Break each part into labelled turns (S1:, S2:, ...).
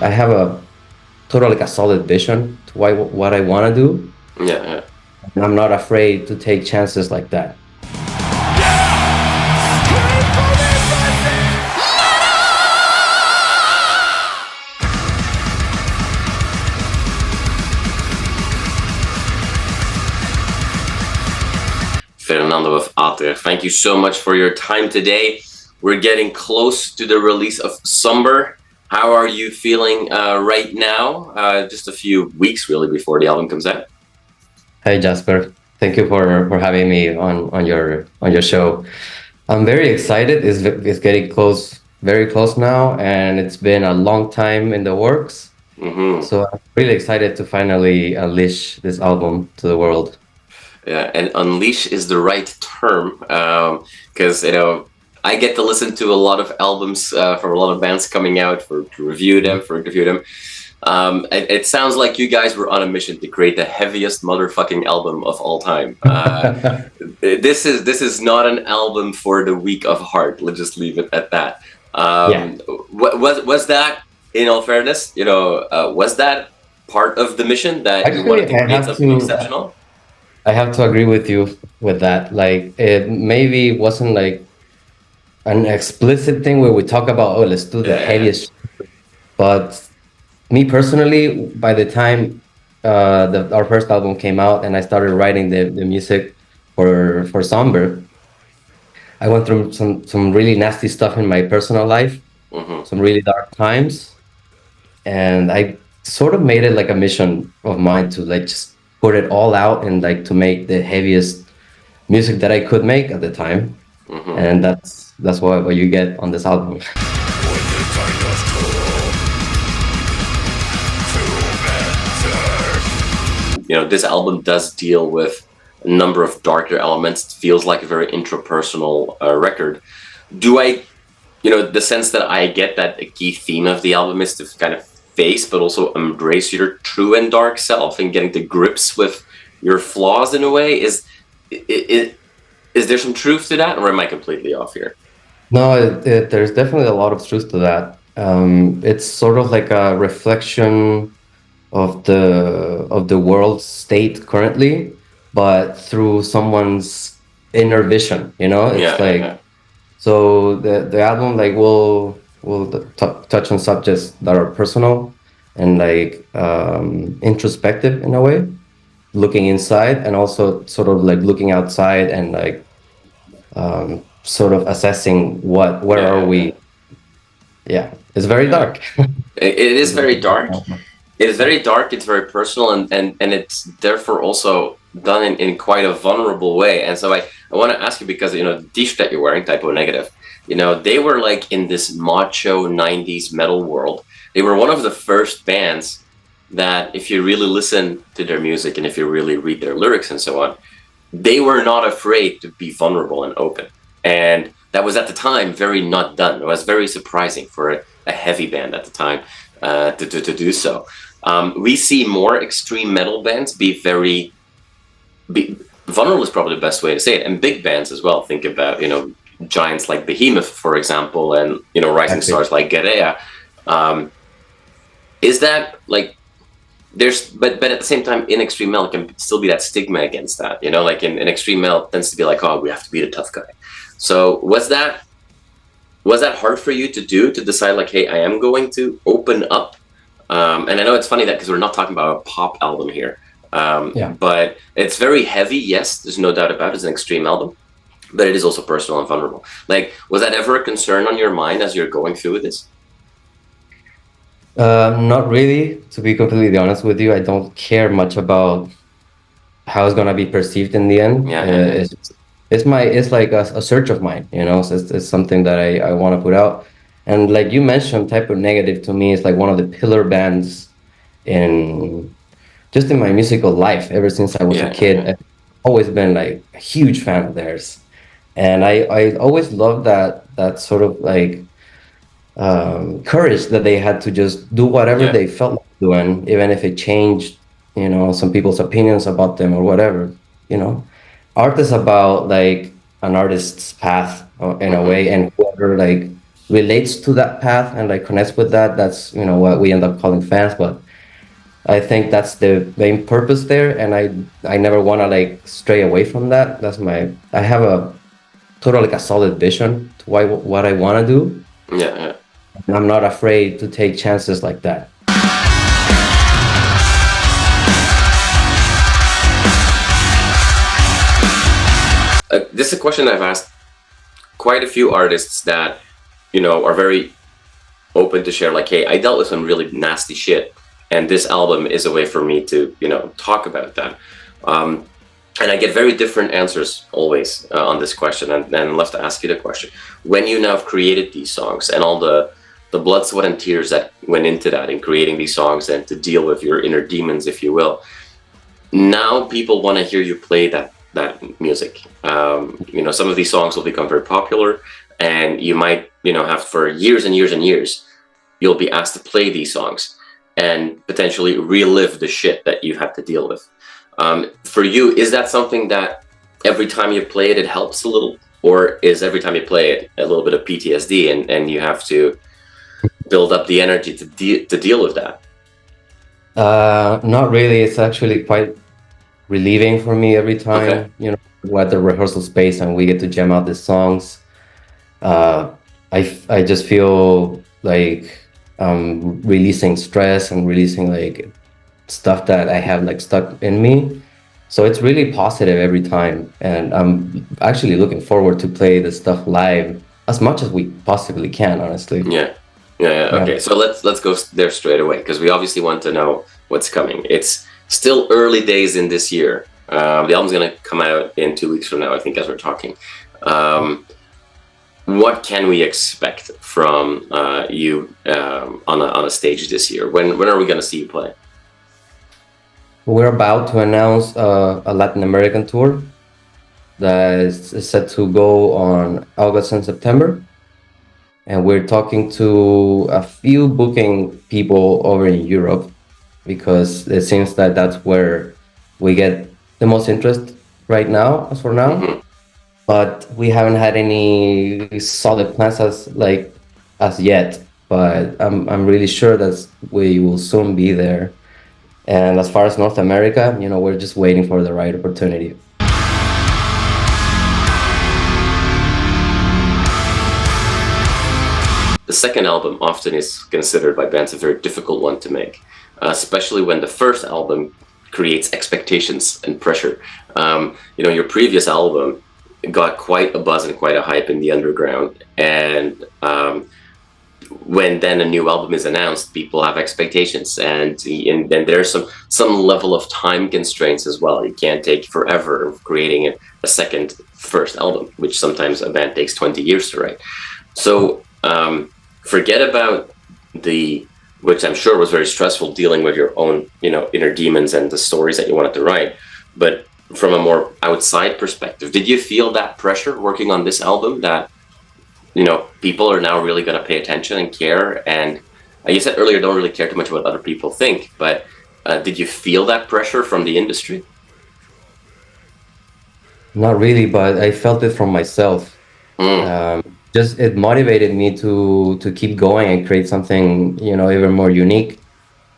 S1: I have a total like a solid vision to what I want to do,
S2: Yeah, yeah.
S1: and I'm not afraid to take chances like that.
S2: Fernando of Ater, thank you so much for your time today. We're getting close to the release of SOMBER. How are you feeling right now? Just a few weeks really before the album comes out.
S1: Hey Jasper, thank you for having me on your show. I'm very excited. It's getting close, very close now, and it's been a long time in the works.
S2: Mm-hmm.
S1: So I'm really excited to finally unleash this album to the world.
S2: Yeah, and unleash is the right term because I get to listen to a lot of albums from a lot of bands coming out to review them, for interview them. It sounds like you guys were on a mission to create the heaviest motherfucking album of all time. This is not an album for the weak of heart. Let's just leave it at that.
S1: Yeah,
S2: Was that, in all fairness, was that part of the mission that you
S1: actually,
S2: wanted to create something exceptional?
S1: I have to agree with you with that. Like, it maybe wasn't like an explicit thing where we talk about, oh, let's do the
S2: Yeah,
S1: heaviest. But me personally, by the time our first album came out and I started writing the music for Somber, I went through some really nasty stuff in my personal life,
S2: yeah.
S1: some really dark times, and I sort of made it like a mission of mine to like just put it all out and like to make the heaviest music that I could make at the time,
S2: Hmm.
S1: and that's what you get on this album.
S2: This album does deal with a number of darker elements. It feels like a very intrapersonal record. Do I, the sense that I get that a key theme of the album is to kind of face, but also embrace your true and dark self and getting to grips with your flaws in a way. Is there some truth to that, or am I completely off here?
S1: No, there's definitely a lot of truth to that. It's sort of like a reflection of the world state currently, but through someone's inner vision.
S2: Yeah,
S1: It's
S2: yeah,
S1: like
S2: yeah.
S1: so the album like will touch on subjects that are personal and like introspective in a way, looking inside and also sort of like looking outside and like sort of assessing where
S2: Yeah,
S1: are
S2: yeah, yeah.
S1: we. Yeah, it's very
S2: Yeah.
S1: dark.
S2: It is
S1: It's very
S2: very dark.
S1: dark.
S2: It is very dark. It's very personal, and it's therefore also done in quite a vulnerable way. And so I want to ask you because the t-shirt that you're wearing, Typo Negative, they were like in this macho '90s metal world. They were one of the first bands that, if you really listen to their music and if you really read their lyrics and so on, they were not afraid to be vulnerable and open. And that was at the time very not done. It was very surprising for a heavy band at the time to do so. We see more extreme metal bands be vulnerable is probably the best way to say it, and big bands as well. Think about giants like Behemoth, for example, and rising
S1: Exactly.
S2: stars like Guerrilla. Um, is that like but at the same time in extreme metal can still be that stigma against that, like in extreme metal it tends to be like, oh, we have to be the tough guy. So was that hard for you to do, to decide like, hey, I am going to open up? And I know it's funny that because we're not talking about a pop album here,
S1: Yeah.
S2: but it's very heavy. Yes, there's no doubt about it. It's an extreme album, but it is also personal and vulnerable. Like, was that ever a concern on your mind as you're going through this?
S1: Not really, to be completely honest with you. I don't care much about how it's gonna be perceived in the end.
S2: Yeah, yeah, yeah.
S1: It's like a search of mine, So it's something that I want to put out. And like you mentioned, Type of Negative to me is like one of the pillar bands in just in my musical life ever since I was a
S2: Yeah, yeah,
S1: kid.
S2: yeah.
S1: I've always been like a huge fan of theirs, and I always loved that sort of like courage that they had to just do whatever
S2: Yeah.
S1: they felt like doing, even if it changed, some people's opinions about them or whatever. You know, art is about like an artist's path in a
S2: Hmm.
S1: way, and whoever like relates to that path and like connects with that, that's what we end up calling fans. But I think that's the main purpose there, and I never want to like stray away from that. I have a total like a solid vision to what I want to do,
S2: Yeah, yeah.
S1: and I'm not afraid to take chances like that.
S2: This is a question I've asked quite a few artists that, are very open to share, like, hey, I dealt with some really nasty shit, and this album is a way for me to, talk about that. And I get very different answers always on this question, and I'd love to ask you the question. When you now have created these songs and all the blood, sweat, and tears that went into that in creating these songs and to deal with your inner demons, if you will, now people want to hear you play that music. Some of these songs will become very popular, and you might, have for years and years and years, you'll be asked to play these songs and potentially relive the shit that you had to deal with. For you, is that something that every time you play it, it helps a little? Or is every time you play it a little bit of PTSD and you have to build up the energy to deal with that?
S1: Not really. It's actually quite relieving for me every time,
S2: Okay.
S1: we're at the rehearsal space and we get to jam out these songs. I just feel like releasing stress and releasing like stuff that I have like stuck in me. So it's really positive every time, and I'm actually looking forward to play this stuff live as much as we possibly can, honestly.
S2: Yeah. Yeah.
S1: Yeah.
S2: Okay. So let's go there straight away, because we obviously want to know what's coming. It's still early days in this year. The album's going to come out in 2 weeks from now, I think, as we're talking. What can we expect from you on a stage this year? When are we going to see you play?
S1: We're about to announce a Latin American tour that is set to go on August and September. And we're talking to a few booking people over in Europe because it seems that that's where we get the most interest right now, as for now.
S2: Mhm.
S1: But we haven't had any solid plans as yet. But I'm really sure that we will soon be there. And as far as North America, we're just waiting for the right opportunity.
S2: The second album often is considered by bands a very difficult one to make, especially when the first album creates expectations and pressure. Your previous album got quite a buzz and quite a hype in the underground, and when then a new album is announced, people have expectations, and there's some level of time constraints as well. You can't take forever creating a second first album, which sometimes a band takes 20 years to write. So forget about which I'm sure was very stressful, dealing with your own inner demons and the stories that you wanted to write. But from a more outside perspective, did you feel that pressure working on this album, that people are now really going to pay attention and care? And you said earlier, don't really care too much what other people think, but did you feel that pressure from the industry?
S1: Not really, but I felt it from myself. Just it motivated me to keep going and create something even more unique,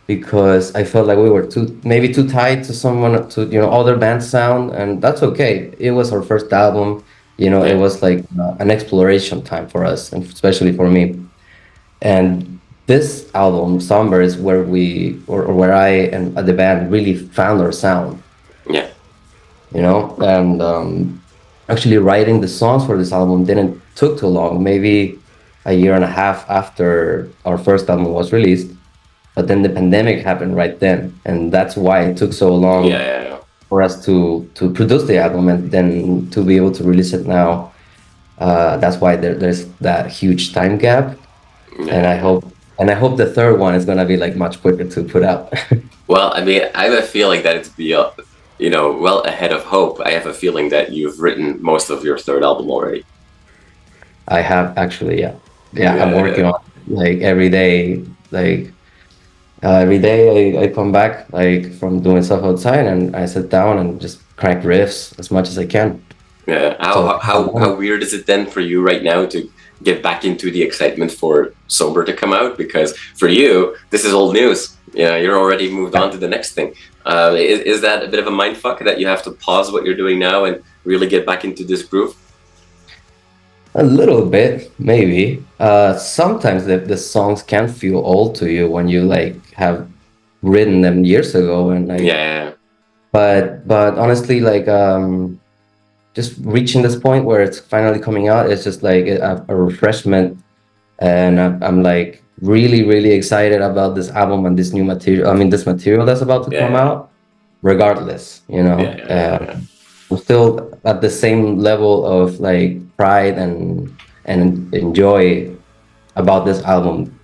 S1: because I felt like we were maybe too tied to someone, to other bands' sound, and that's okay. It was our first album. It was like an exploration time for us, and especially for me. And this album, Somber, is where where I and the band really found our sound.
S2: Yeah.
S1: And actually writing the songs for this album didn't took too long, maybe a year and a half after our first album was released. But then the pandemic happened right then, and that's why it took so long
S2: Yeah.
S1: for us to produce the album and then to be able to release it now. That's why there's that huge time gap, and I hope the third one is gonna be like much quicker to put out.
S2: Well, I mean, I have a feeling that it's well ahead of hope. I have a feeling that you've written most of your third album already.
S1: I have actually, yeah. I'm working on it, like every day, like every day I come back like from doing stuff outside and I sit down and just crank riffs as much as I can.
S2: Yeah.
S1: So
S2: How weird is it then for you right now to get back into the excitement for Somber to come out? Because for you, this is old news. Yeah, you're already moved on to the next thing. Is that a bit of a mind fuck that you have to pause what you're doing now and really get back into this groove?
S1: A little bit, maybe. Sometimes the songs can feel old to you when you like have written them years ago, and like,
S2: Yeah,
S1: but honestly, like just reaching this point where it's finally coming out, it's just like a refreshment, and I'm like really excited about this album and this new material. I mean, this material that's about to come
S2: yeah,
S1: out, regardless, you know.
S2: yeah.
S1: I'm still at the same level of like pride and enjoy about this album.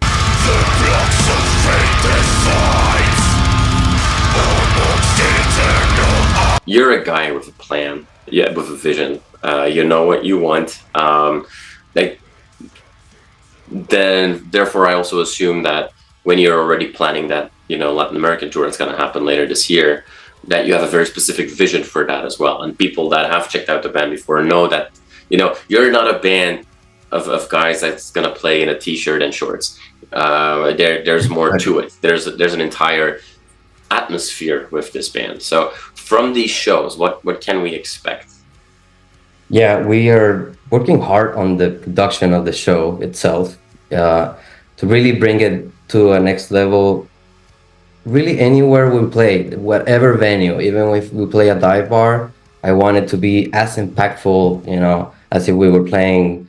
S2: You're a guy with a plan, yeah, with a vision. You know what you want. Like, then therefore, I also assume that when you're already planning that, you know, Latin American tour that's going to happen later this year, that you have a very specific vision for that as well. And people that have checked out the band before know that, you know, you're not a band of guys that's going to play in a t-shirt and shorts. There's more to it. There's an entire atmosphere with this band. So from these shows, what can we expect?
S1: Yeah, we are working hard on the production of the show itself, to really bring it to a next level. Really, anywhere we play, whatever venue, even if we play a dive bar, I want it to be as impactful, you know, as if we were playing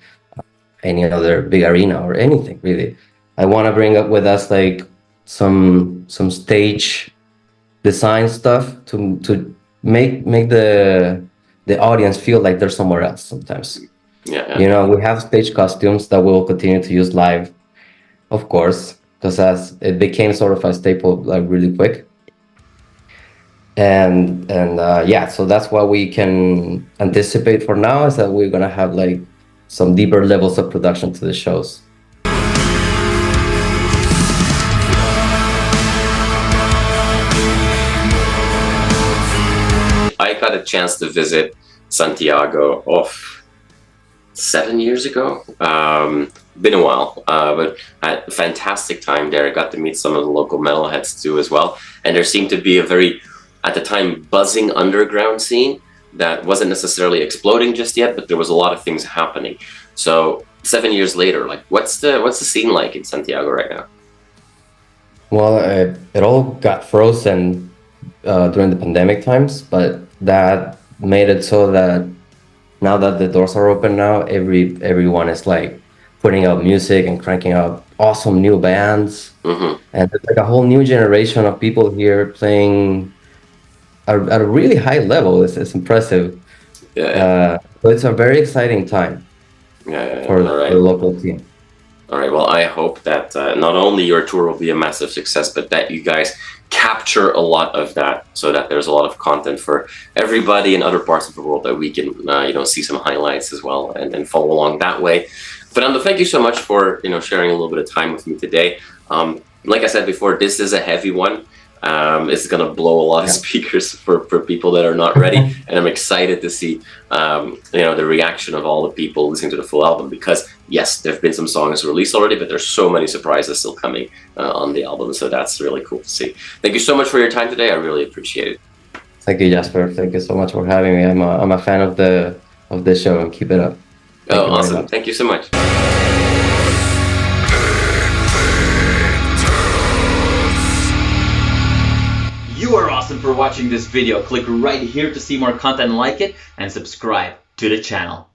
S1: any other big arena or anything, really. I want to bring up with us like some stage design stuff to make the audience feel like they're somewhere else sometimes.
S2: Yeah,
S1: You know, we have stage costumes that we'll continue to use live, of course, because as it became sort of a staple like really quick. And yeah, so that's what we can anticipate for now, is that we're gonna have like some deeper levels of production to the shows.
S2: I got a chance to visit Santiago 7 years ago. Been a while, but I had a fantastic time there. I got to meet some of the local metalheads too as well. And there seemed to be a very, at the time, buzzing underground scene that wasn't necessarily exploding just yet, but there was a lot of things happening. So 7 years later, like what's the scene like in Santiago right now?
S1: Well, it all got frozen during the pandemic times, but that made it so that now that the doors are open now, everyone is like putting out music and cranking out awesome new bands.
S2: Mm-hmm.
S1: And there's like a whole new generation of people here playing at a really high level. It's impressive.
S2: Yeah.
S1: So it's a very exciting time for
S2: All
S1: the local team.
S2: All right. Well, I hope that not only your tour will be a massive success, but that you guys capture a lot of that, so that there's a lot of content for everybody in other parts of the world that we can, you know, see some highlights as well and follow along that way. Fernando, thank you so much for, you know, sharing a little bit of time with me today. Like I said before, this is a heavy one. It's going to blow a lot of speakers for people that are not ready. And I'm excited to see, you know, the reaction of all the people listening to the full album, because yes, there have been some songs released already, but there's so many surprises still coming on the album. So that's really cool to see. Thank you so much for your time today. I really appreciate it.
S1: Thank you, Jasper. Thank you so much for having me. I'm a fan of the show, and keep it up. Thank
S2: Oh, awesome. Thank you so much.
S3: You are awesome for watching this video. Click right here to see more content like it and subscribe to the channel.